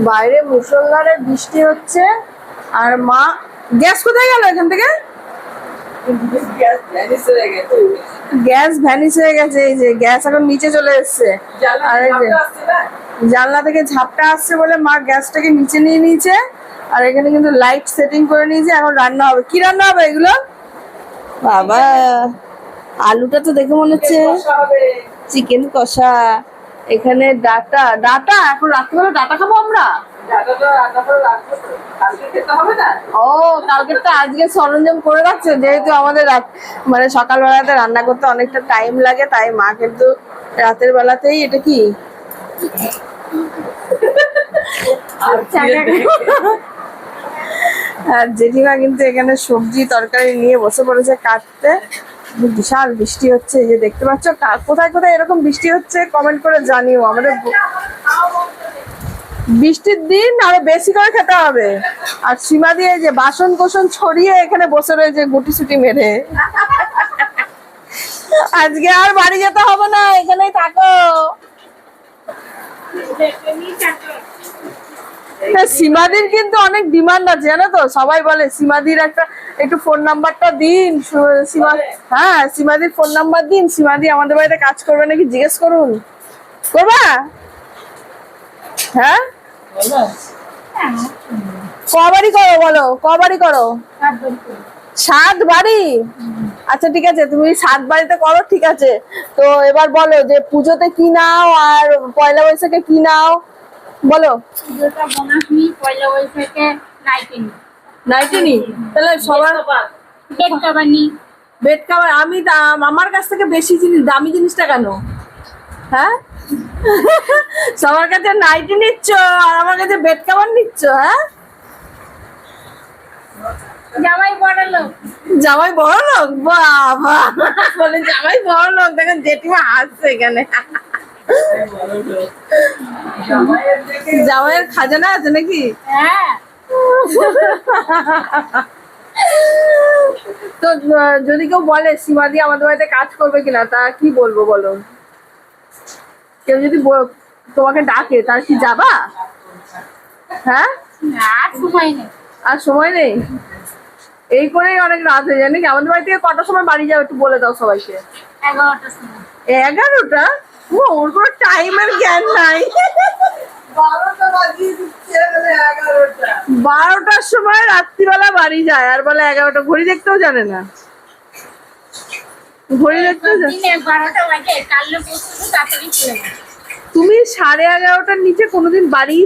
বাইরে মুষলধারে বৃষ্টি হচ্ছে আর মা গ্যাস কোথায় গেল এখান থেকে? গ্যাস ভ্যানিশ হয়ে গেছে। এই যে গ্যাস এখন নিচে চলে এসছে আর এই যে জানলা থেকে ঝাপটা আসছে বলে মা গ্যাসটাকে নিচে নিয়ে নিয়েছে আর এখানে কিন্তু লাইট সেটিং করে নিয়েছে। এখন রান্না হবে। কি রান্না হবে এগুলো? বাবা আলুটা তো দেখে মনে হচ্ছে চিকেন কষা। এখানে ডাটা ডাটা এখন রাত্রিবেলা ডাটা খাবো আমরা। ও কালকে তো আজকে সরঞ্জাম করে রাখছে যেহেতু আমাদের মানে সকালবেলাতে রান্না করতে অনেকটা টাইম লাগে তাই মা কিন্তু রাতের বেলাতেই এটা কি আর জেঠিমা কিন্তু এখানে সবজি তরকারি নিয়ে বসে পড়েছে কাটতে। বিশাল বৃষ্টি হচ্ছে এই যে দেখতে পাচ্ছ। কোথায় কোথায় এরকম বৃষ্টি হচ্ছে কমেন্ট করে জানিও। আমাদের বৃষ্টির দিন আরো বেশি করে খেতে হবে। আর সীমা দিয়ে যে বাসন কোসন ছড়িয়ে এখানে বসে রয়েছে গুটি সুটি মেরে। আজকে আর বাড়ি যেতে হবে না, এখানেই থাকো। সীমাদির কিন্তু অনেক ডিমান্ড আছে জানো তো। সবাই বলে সীমাদির একটু ফোন নাম্বারটা দিন। হ্যাঁ সীমাদির ফোন নাম্বার দিন, সীমাদি আমাদের বাড়িতে কাজ করবে নাকি জিজ্ঞেস করুন। করবা? হ্যাঁ কবাড়ি করো বলো, কবাড়ি করো? 7 বাড়ি। আচ্ছা ঠিক আছে তুমি 7 বাড়িতে করো ঠিক আছে। তো এবার বলো যে পুজোতে কি নাও আর পয়লা বৈশাখে কি নাও বলো। পুজোটা বোনাস নি, পয়লা বৈশাখে নাইটি নি। নাইটি নি? তাহলে সবার বেড কভার নি। বেড কভার আমি আমার কাছ থেকে বেশি দামি জিনিসটা কেন? হ্যাঁ সবার কাছে নাইটি নিচ্ছ আর আমার কাছে বেড কভার নিচ্ছ? হ্যাঁ জামাই বড় লোক। জামাই বড় লোক? বাবা বলে জামাই বড় লোক। দেখেন জেঠিমা হাসছে এখানে। জামাইয়ের খাজানা আছে নাকি? হ্যাঁ তো যদি কেউ বলে সীমাদি আমাদের বাড়িতে কাজ করবে কিনা তা কি বলবো বলো? কেউ যদি তোমাকে ডাকে তার কি যাবা? হ্যাঁ আর সময় নেই। আর সময় নেই। এই করেই অনেক রাত হয়ে যায় নাকি? আমাদের বাড়ি থেকে কটার সময় বাড়ি যাও একটু বলে দাও সবাইকে। 11টার সময়। 11টা? ওর কোনো টাইমের জ্ঞান নাই। 12টার সময় রাত্রিবেলা বাড়ি যায় আর বলে 11টা। ঘড়ি দেখতেও জানে না। ঘড়ি দেখতেও জানে। 12টা বাজে, কাল পরশু তাড়াতাড়ি চলে যায়। তুমি 11:30টার নিচে কোনোদিন বাড়ি